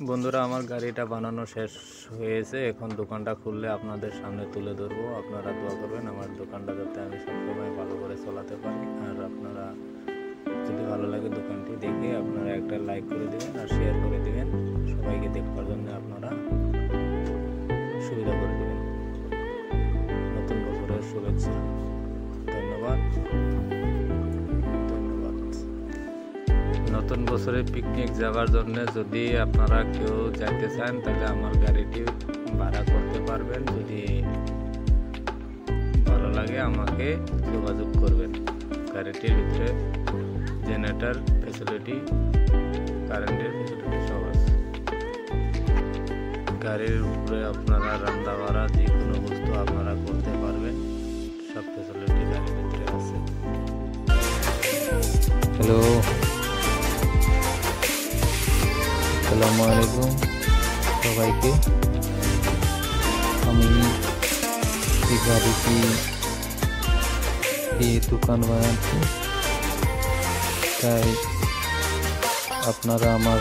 বন্ধুরা, আমার গাড়িটা বানানো শেষ হয়েছে। এখন দোকানটা খুললে আপনাদের সামনে তুলে ধরবো। আপনারা দোয়া করবেন আমার দোকানটা যাতে আমি সবসময় ভালো করে চালাতে পারি। আর আপনারা যদি ভালো লাগে দোকানটি দেখে আপনারা একটা লাইক করে দেবেন আর শেয়ার করে দেবেন। সবাইকে দেখবার জন্য আপনারা সুবিধা করে দেবেন। নতুন বছরের শুভেচ্ছা। ধন্যবাদ। নতুন বছরে পিকনিক যাওয়ার জন্য যদি আপনারা কেউ যাইতে চান তাহলে আমার গাড়িটি ভাড়া করতে পারবেন। যদি ভালো লাগে আমাকে যোগাযোগ করবেন। গাড়িটির ভিতরে জেনারেটর ফ্যাসিলিটি, কারেন্টের ফ্যাসিলিটি সব আছে। গাড়ির উপরে আপনারা রান্না বাড়া যে কোনো বস্তু আপনারা করতে পারবেন। সব ফ্যাসিলিটি গাড়ির ভিতরে আছে। হ্যালো, আসসালামু আলাইকুম সবাইকে। আমি এই গাড়িটি দোকান বানাচ্ছি, তাই আপনারা আমার